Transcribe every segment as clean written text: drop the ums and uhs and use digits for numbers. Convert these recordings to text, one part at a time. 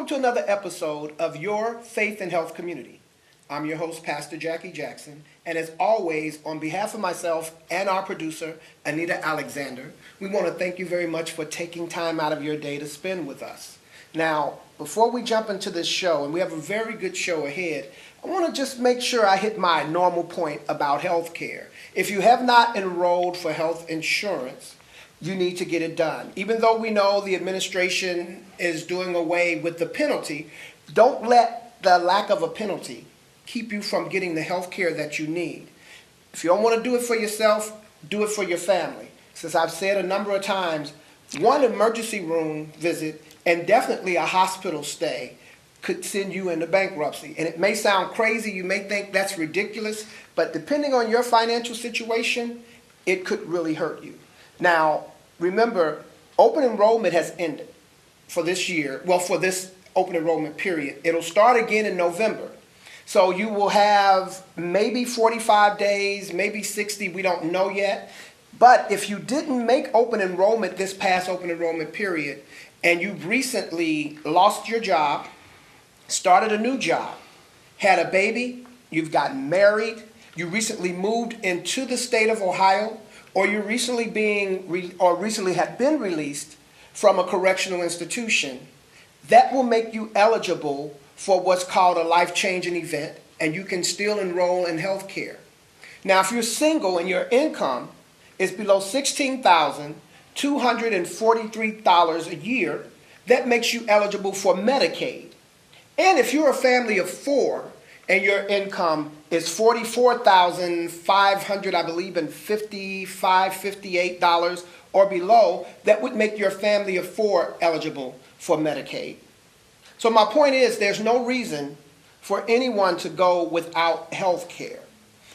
to another episode of Your Faith and Health Community. I'm your host, Pastor Jackie Jackson, and as always, on behalf of myself and our producer, Anita Alexander, we want to thank you very much for taking time out of your day to spend with us. Now, before we jump into this show, and we have a very good show ahead, I want to just make sure I hit my normal point about health care. If you have not enrolled for health insurance, you need to get it done. Even though we know the administration is doing away with the penalty, don't let the lack of a penalty keep you from getting the health care that you need. If you don't want to do it for yourself, do it for your family. Since I've said a number of times, one emergency room visit and definitely a hospital stay could send you into bankruptcy. And it may sound crazy, you may think that's ridiculous, but depending on your financial situation, it could really hurt you. Now, remember, open enrollment has ended for this year, for this open enrollment period. It'll start again in November. So you will have maybe 45 days, maybe 60, we don't know yet. But if you didn't make open enrollment this past open enrollment period, and you've recently lost your job, started a new job, had a baby, you've gotten married, you recently moved into the state of Ohio, or you recently have been released from a correctional institution, that will make you eligible for what's called a life-changing event, and you can still enroll in health care. Now, if you're single and your income is below $16,243 a year, that makes you eligible for Medicaid. And if you're a family of four and your income is $44,500, I believe, and $58 or below, that would make your family of four eligible for Medicaid. So my point is, there's no reason for anyone to go without health care.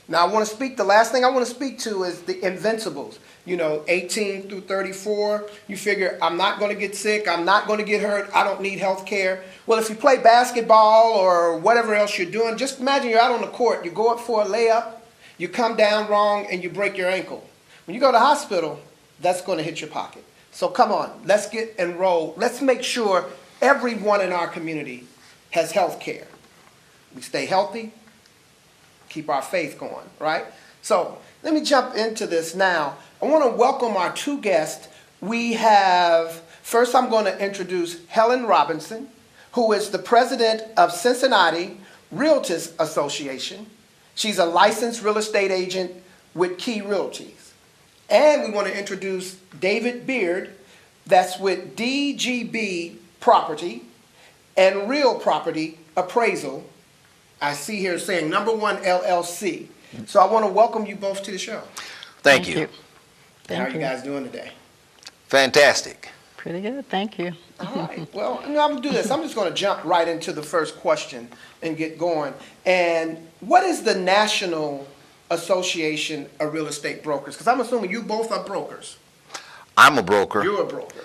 Now, the last thing I want to speak to is the invincibles. 18 through 34, you figure, I'm not going to get sick, I'm not going to get hurt, I don't need health care. Well, if you play basketball or whatever else you're doing, just imagine you're out on the court, you go up for a layup, you come down wrong, and you break your ankle. When you go to the hospital, that's going to hit your pocket. So come on, let's get enrolled. Let's make sure everyone in our community has health care. We stay healthy, keep our faith going, right? So let me jump into this now. I want to welcome our two guests. First I'm going to introduce Helen Robinson, who is the president of Cincinnati Realtors Association. She's a licensed real estate agent with Key Realties. And we want to introduce David Beard, that's with DGB Property and Real Property Appraisal. I see here saying number one LLC. So I want to welcome you both to the show. Thank you. How are you guys doing today? Fantastic. Pretty good, thank you. All right. Well, I'm going to do this. I'm just going to jump right into the first question and get going. And what is the National Association of Real Estate Brokers? Because I'm assuming you both are brokers. I'm a broker. You're a broker.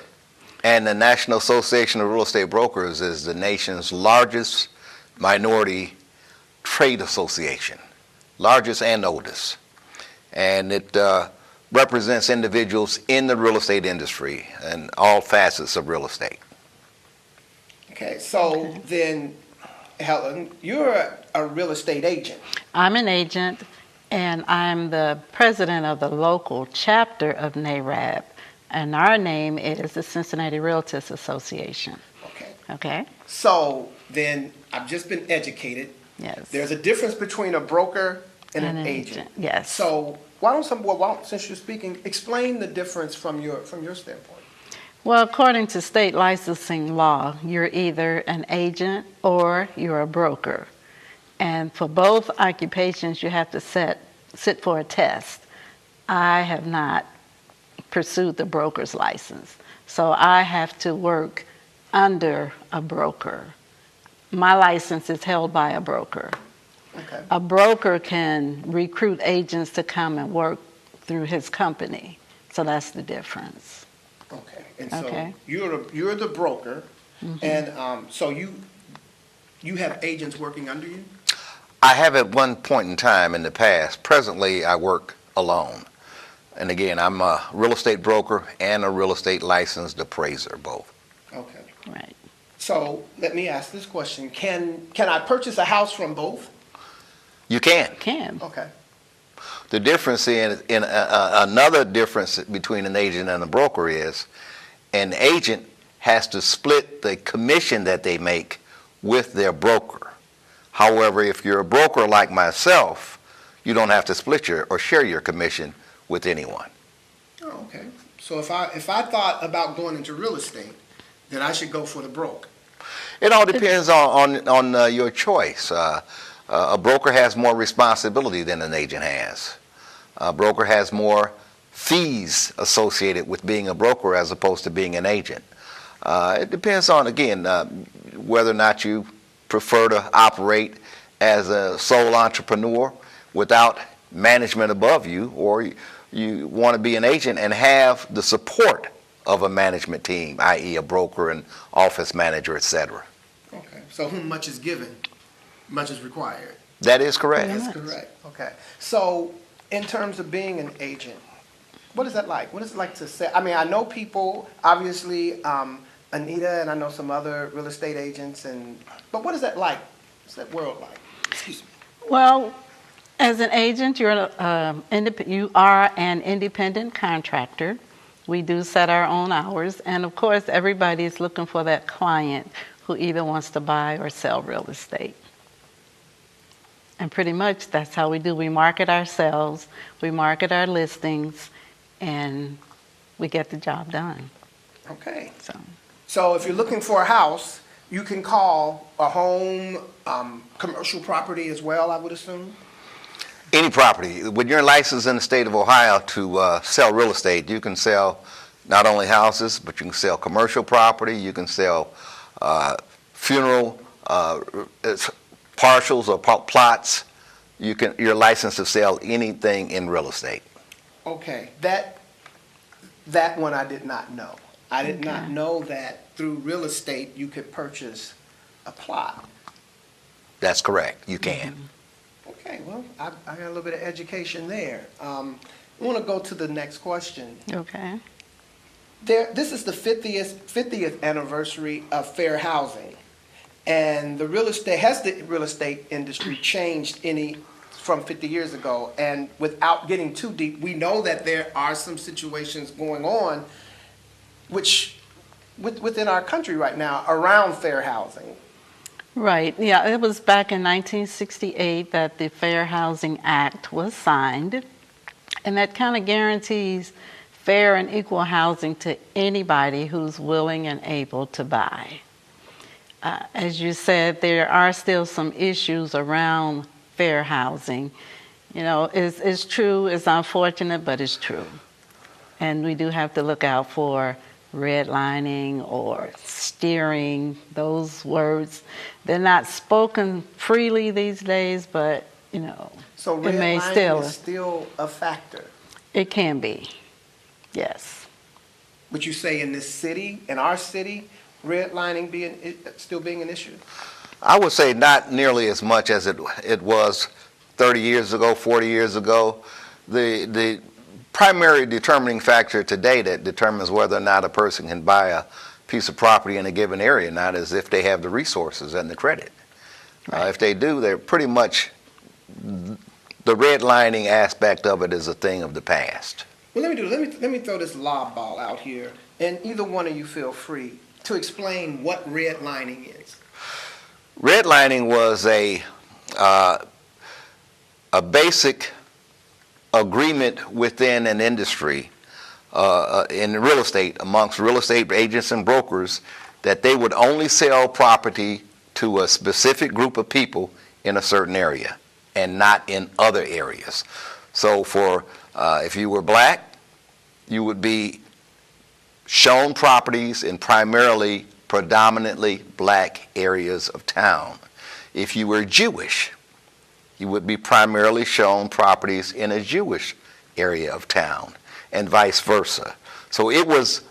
And the National Association of Real Estate Brokers is the nation's largest minority trade association, largest and oldest. And it represents individuals in the real estate industry and all facets of real estate. Okay, so then, Helen, you're a real estate agent. I'm an agent, and I'm the president of the local chapter of NARAB, and our name is the Cincinnati Realtors Association. Okay. So then, I've just been educated. Yes. There's a difference between a broker and an agent. Yes. So since you're speaking, explain the difference from your standpoint. Well, according to state licensing law, you're either an agent or you're a broker. And for both occupations, you have to sit for a test. I have not pursued the broker's license, so I have to work under a broker. My license is held by a broker. Okay. A broker can recruit agents to come and work through his company. So that's the difference. Okay. And so you're the broker, and so you have agents working under you? I have at one point in time in the past. Presently, I work alone. And again, I'm a real estate broker and a real estate licensed appraiser, both. Okay. Right. So let me ask this question. Can I purchase a house from both? You can. Can. Okay. The difference another difference between an agent and a broker is an agent has to split the commission that they make with their broker. However, if you're a broker like myself, you don't have to split or share your commission with anyone. Oh, okay. So if I thought about going into real estate, then I should go for the broker. It all depends on your choice. A broker has more responsibility than an agent has. A broker has more fees associated with being a broker as opposed to being an agent. It depends on, again, whether or not you prefer to operate as a sole entrepreneur without management above you, or you want to be an agent and have the support of a management team, i.e. a broker and office manager, etc. Okay. So whom much is given, much is required. That is correct. That's correct. Okay. So in terms of being an agent, what is that like? What is it like to say? I mean, I know people, obviously, Anita, and I know some other real estate agents, but what is that like? What's that world like? Excuse me. Well, as an agent, you are an independent contractor. We do set our own hours, and of course, everybody is looking for that client who either wants to buy or sell real estate. And pretty much that's how we do. We market ourselves, we market our listings, and we get the job done. Okay. So if you're looking for a house, you can call a home, commercial property as well, I would assume? Any property. When you're licensed in the state of Ohio to sell real estate, you can sell not only houses, but you can sell commercial property, you can sell funeral partials or plots. You're licensed to sell anything in real estate. Okay, that one I did not know. I did not know that through real estate you could purchase a plot. That's correct. You can. Okay, well, I got a little bit of education there. I want to go to the next question. Okay. This is the 50th anniversary of fair housing, and has the real estate industry changed any from 50 years ago? And without getting too deep, we know that there are some situations going on within our country right now around fair housing. Right. Yeah, it was back in 1968 that the Fair Housing Act was signed, and that kind of guarantees fair and equal housing to anybody who's willing and able to buy. As you said, there are still some issues around fair housing. You know, it's true, it's unfortunate, but it's true. And we do have to look out for redlining or steering. Those words, they're not spoken freely these days, but, you know, so it may redlining is still a factor. It can be, yes. Would you say in this city, in our city, redlining still being an issue? I would say not nearly as much as it was 30 years ago, 40 years ago. The primary determining factor today that determines whether or not a person can buy a piece of property in a given area not is if they have the resources and the credit. Right. If they do, they're pretty much, the redlining aspect of it is a thing of the past. Well, let me throw this lob ball out here, and either one of you feel free to explain what redlining is. Redlining was a basic agreement within an industry in real estate amongst real estate agents and brokers that they would only sell property to a specific group of people in a certain area and not in other areas. So if you were black, you would be shown properties in predominantly black areas of town. If you were Jewish, you would be primarily shown properties in a Jewish area of town, and vice versa. So it was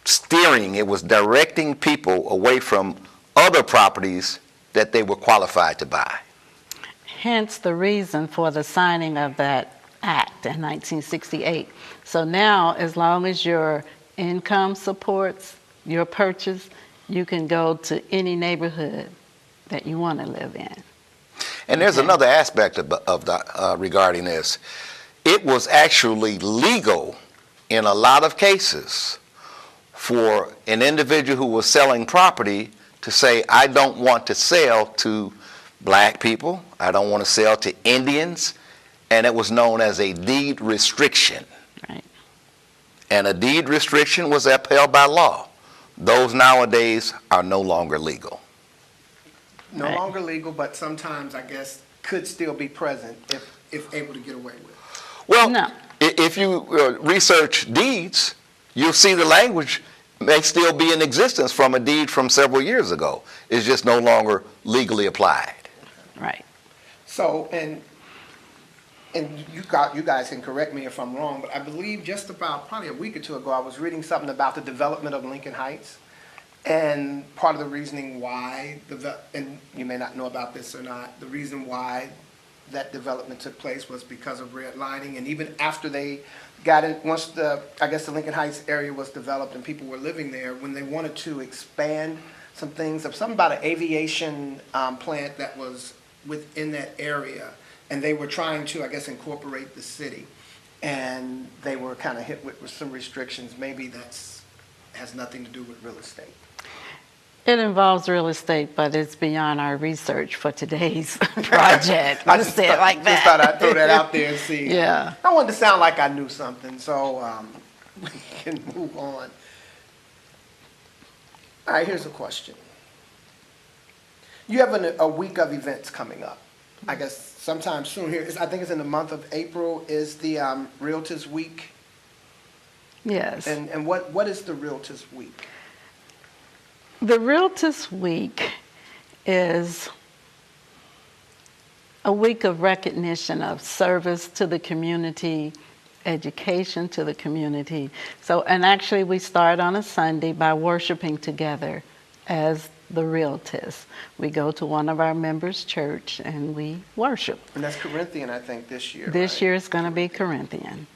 steering, it was directing people away from other properties that they were qualified to buy. Hence the reason for the signing of that act in 1968. So now, as long as your income supports your purchase, you can go to any neighborhood that you want to live in. And there's another aspect regarding this. It was actually legal in a lot of cases for an individual who was selling property to say, I don't want to sell to black people, I don't want to sell to Indians, and it was known as a deed restriction. Right. And a deed restriction was upheld by law. Those nowadays are no longer legal. No Right. longer legal, but sometimes I guess could still be present if able to get away with. Well, No. if you research deeds, you'll see the language may still be in existence from a deed from several years ago. It's just no longer legally applied. Right. So, and you guys can correct me if I'm wrong, but I believe just about probably a week or two ago, I was reading something about the development of Lincoln Heights. And part of the reasoning why, and you may not know about this or not, the reason why that development took place was because of redlining. And even after they got in, once I guess the Lincoln Heights area was developed and people were living there, when they wanted to expand some things, something about an aviation plant that was within that area, and they were trying to, I guess, incorporate the city, and they were kind of hit with some restrictions. Maybe that's has nothing to do with real estate. It involves real estate, but it's beyond our research for today's project. I Let's say it like that. Just thought I'd throw that out there and see. Yeah. I wanted to sound like I knew something, so we can move on. All right, here's a question. You have a week of events coming up. I guess sometime soon here. I think it's in the month of April is the Realtors Week. Yes. And what is the Realtors Week? The Realtors Week is a week of recognition of service to the community, education to the community. So, and actually we start on a Sunday by worshiping together as the Realtors. We go to one of our members' church and we worship. And that's Corinthian, I think, this year. This right? year is going to be Corinthian.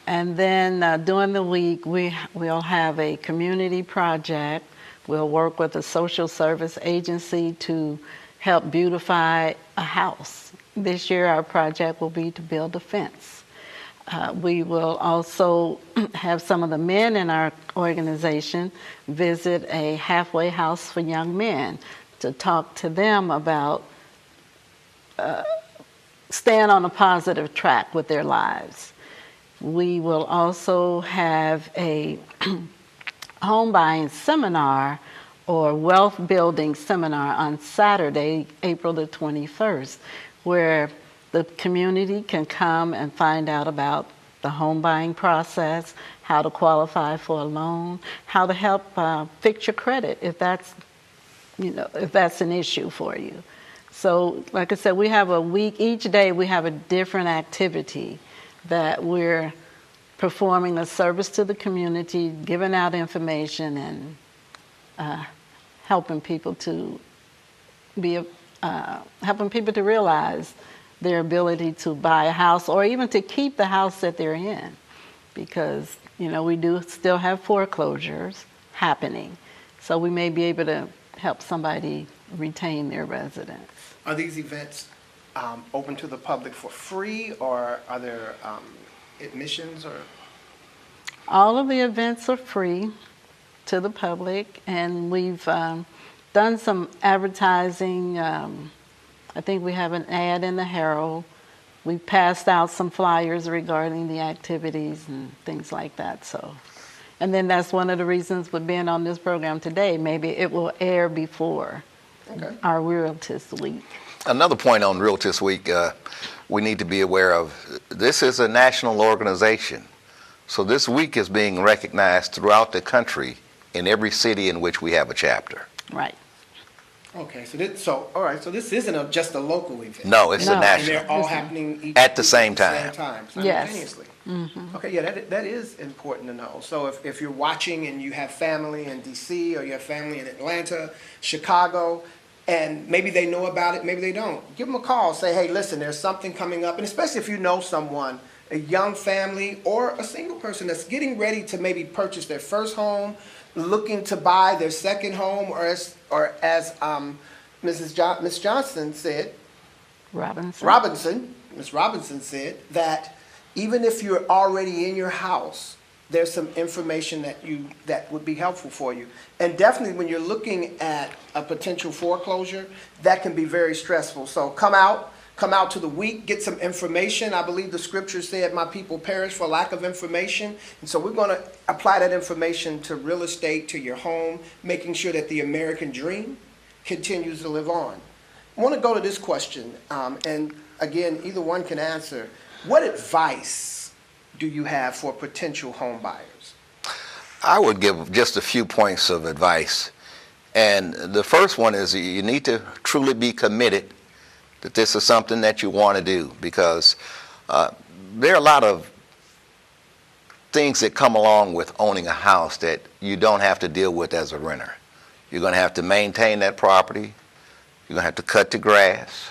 And then during the week, we'll have a community project. We'll work with a social service agency to help beautify a house. This year, our project will be to build a fence. We will also have some of the men in our organization visit a halfway house for young men to talk to them about staying on a positive track with their lives. We will also have a home buying seminar or wealth building seminar on Saturday, April the 21st, where the community can come and find out about the home buying process, how to qualify for a loan, how to help fix your credit if that's an issue for you. So, like I said, we have a week, each day we have a different activity that we're performing a service to the community, giving out information, and helping people to realize their ability to buy a house or even to keep the house that they're in, because we do still have foreclosures happening, so we may be able to help somebody retain their residence. Are these events open to the public for free, or are there admissions? Or all of the events are free to the public, and we've done some advertising. I think we have an ad in the Herald. We passed out some flyers regarding the activities and things like that. So, and then that's one of the reasons with being on this program today. Maybe it will air before our Realtors Week. Another point on Realtors Week we need to be aware of, this is a national organization. So this week is being recognized throughout the country in every city in which we have a chapter. Right. Okay, all right. So this isn't just a local event. No, it's a And national. they're all happening At the same time. Yes. Simultaneously. Mm-hmm. Okay, yeah, that is important to know. So if you're watching and you have family in D.C. or you have family in Atlanta, Chicago, and maybe they know about it, maybe they don't, give them a call. Say, hey, listen, there's something coming up, and especially if you know someone, a young family or a single person that's getting ready to maybe purchase their first home, looking to buy their second home, or as Miss Johnson said, Miss Robinson said that even if you're already in your house, there's some information that would be helpful for you. And definitely when you're looking at a potential foreclosure, that can be very stressful. So come out to the week, get some information. I believe the scripture said, my people perish for lack of information. And so we're going to apply that information to real estate, to your home, making sure that the American dream continues to live on. I want to go to this question, and again, either one can answer. What advice do you have for potential home buyers? I would give just a few points of advice. And the first one is you need to truly be committed that this is something that you want to do, because there are a lot of things that come along with owning a house that you don't have to deal with as a renter. You're going to have to maintain that property. You're going to have to cut the grass.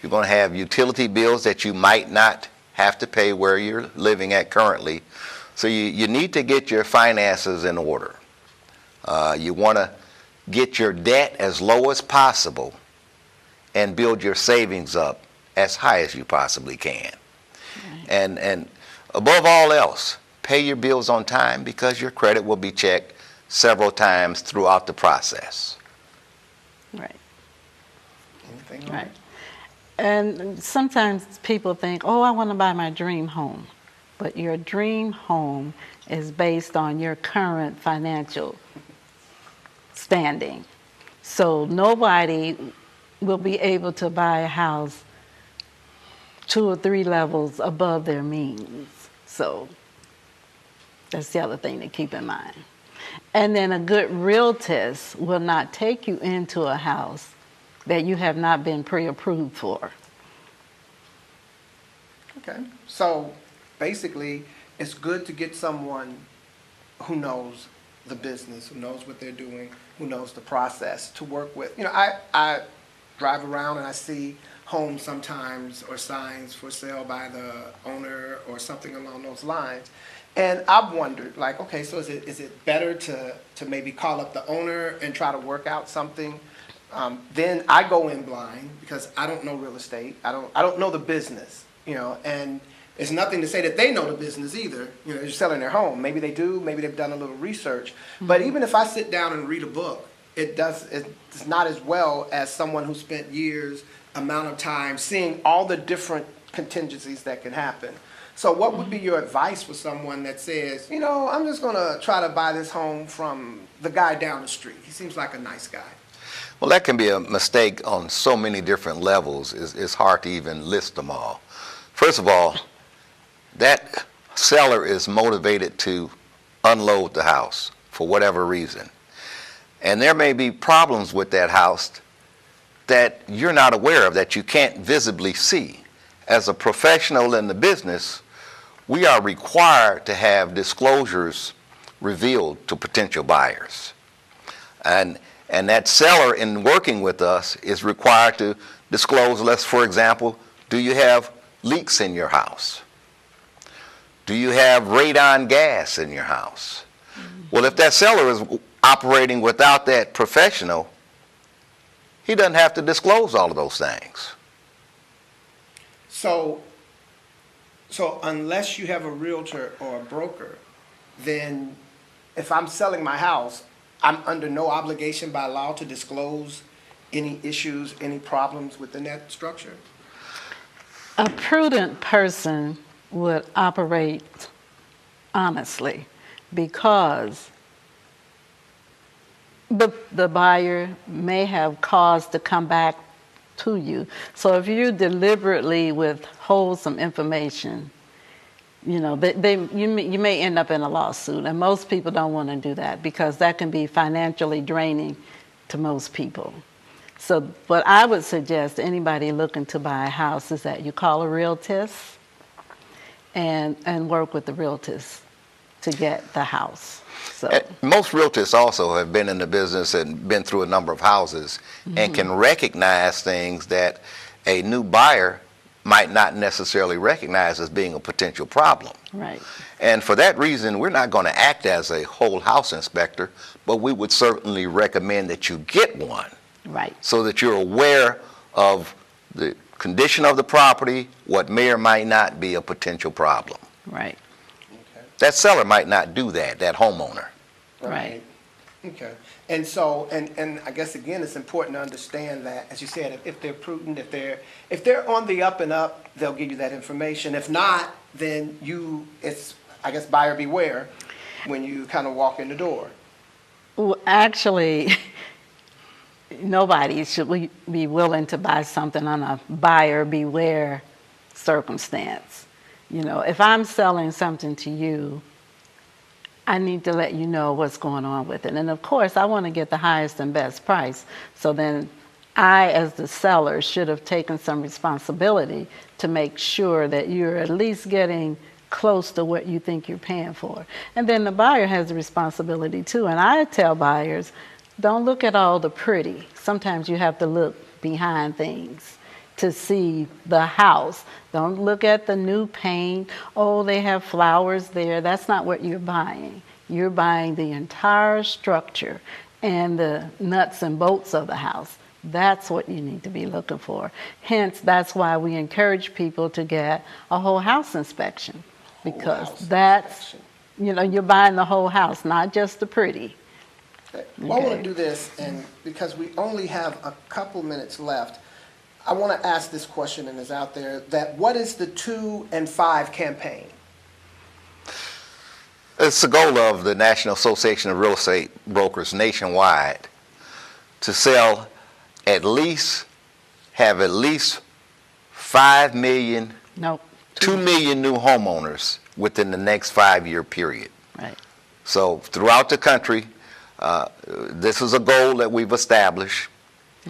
You're going to have utility bills that you might not have to pay where you're living at currently. So you need to get your finances in order. You want to get your debt as low as possible and build your savings up as high as you possibly can. Right. And above all else, pay your bills on time, because your credit will be checked several times throughout the process. Right. Anything right. And sometimes people think, oh, I want to buy my dream home. But your dream home is based on your current financial standing. So nobody will be able to buy a house 2 or 3 levels above their means. So that's the other thing to keep in mind. And then a good realtist will not take you into a house that you have not been pre-approved for. Okay. So basically, it's good to get someone who knows the business, who knows what they're doing, who knows the process to work with. You know, I drive around and I see homes sometimes, or signs for sale by the owner or something along those lines. And I've wondered, like, okay, so is it better to maybe call up the owner and try to work out something? Then I go in blind because I don't know real estate. I don't know the business, you know, and it's nothing to say that they know the business either. You know, they're selling their home. Maybe they do. Maybe they've done a little research. Mm-hmm. But even if I sit down and read a book, it's not as well as someone who spent years, amount of time seeing all the different contingencies that can happen. So what would be your advice for someone that says, you know, I'm just going to try to buy this home from the guy down the street. He seems like a nice guy. Well, that can be a mistake on so many different levels. It's hard to even list them all. First of all, that seller is motivated to unload the house for whatever reason. And there may be problems with that house that you're not aware of, that you can't visibly see. As a professional in the business, we are required to have disclosures revealed to potential buyers. And that seller, in working with us, is required to disclose, let's, for example, do you have leaks in your house? Do you have radon gas in your house? Mm-hmm. Well, if that seller is operating without that professional, he doesn't have to disclose all of those things. So unless you have a realtor or a broker, then if I'm selling my house, I'm under no obligation by law to disclose any issues, any problems within that structure? A prudent person would operate honestly, because the buyer may have cause to come back to you. So if you deliberately withhold some information, you know, you may end up in a lawsuit, and most people don't want to do that because that can be financially draining to most people. So what I would suggest to anybody looking to buy a house is that you call a realtist and work with the realtist to get the house. So most realtors also have been in the business and been through a number of houses, mm-hmm. and can recognize things that a new buyer might not necessarily recognize as being a potential problem. Right. And for that reason, we're not going to act as a whole house inspector, but we would certainly recommend that you get one Right. so that you're aware of the condition of the property, what may or might not be a potential problem. Right. Okay. That seller might not do that, that homeowner. Right. Okay. And so, and I guess again, it's important to understand that, as you said, if they're prudent, if they're on the up and up, they'll give you that information. If not, then it's, I guess, buyer beware when you kind of walk in the door. Well, actually, nobody should be willing to buy something on a buyer beware circumstance. You know, if I'm selling something to you, I need to let you know what's going on with it. And of course, I want to get the highest and best price. So then I, as the seller, should have taken some responsibility to make sure that you're at least getting close to what you think you're paying for. And then the buyer has a responsibility too. And I tell buyers, don't look at all the pretty. Sometimes you have to look behind things to see the house. Don't look at the new paint. Oh, they have flowers there. That's not what you're buying. You're buying the entire structure and the nuts and bolts of the house. That's what you need to be looking for. Hence, that's why we encourage people to get a whole house inspection, because that's, you know, you're buying the whole house, not just the pretty. Okay. Well, I want to do this, and because we only have a couple minutes left, I want to ask this question, and it's out there, that what is the 2 and 5 campaign? It's the goal of the National Association of Real Estate Brokers nationwide to sell have at least 5 million, Nope. 2 million new homeowners within the next 5-year period. Right. So throughout the country, this is a goal that we've established,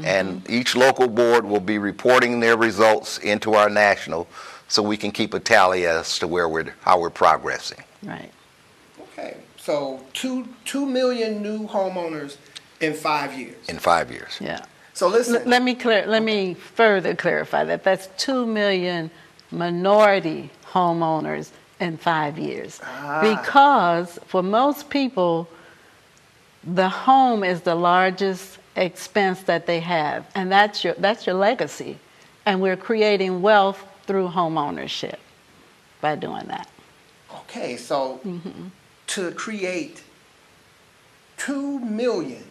and each local board will be reporting their results into our national, so we can keep a tally as to how we're progressing. Right. Okay, so 2 million new homeowners in 5 years. In 5 years. Yeah. So listen. Let me further clarify that. That's 2 million minority homeowners in 5 years. Because for most people, the home is the largest expense that they have, and that's your legacy. And we're creating wealth through home ownership by doing that. Okay, so to create 2 million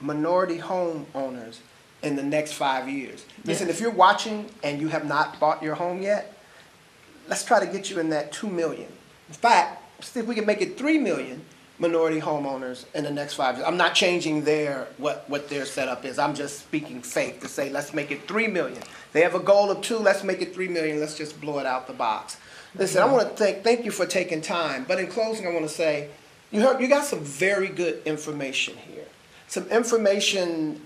minority homeowners in the next 5 years. Listen, if you're watching and you have not bought your home yet, let's try to get you in that 2 million. In fact, see if we can make it 3 million minority homeowners in the next 5 years. I'm not changing what their setup is. I'm just speaking faith to say, let's make it 3 million. They have a goal of 2, let's make it 3 million. Let's just blow it out the box. Listen, I want to thank you for taking time. But in closing, I want to say, you got some very good information here. Some information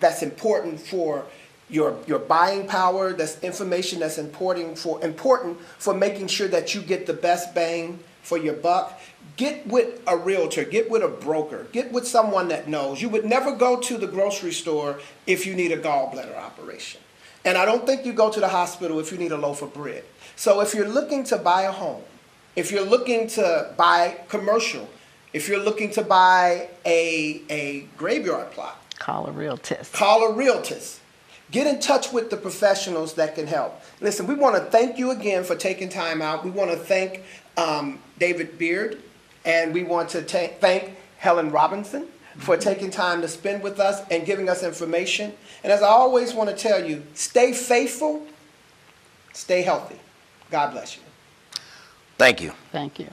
that's important for your buying power. That's information that's important for making sure that you get the best bang for your buck. Get with a realtor, get with a broker, get with someone that knows. You would never go to the grocery store if you need a gallbladder operation. And I don't think you go to the hospital if you need a loaf of bread. So if you're looking to buy a home, if you're looking to buy commercial, if you're looking to buy a graveyard plot, Call a realtist. Call a realtist. Get in touch with the professionals that can help. Listen, we want to thank you again for taking time out. We want to thank David Beard, and we want to thank Helen Robinson for taking time to spend with us and giving us information. And as I always want to tell you, stay faithful, stay healthy. God bless you. Thank you. Thank you.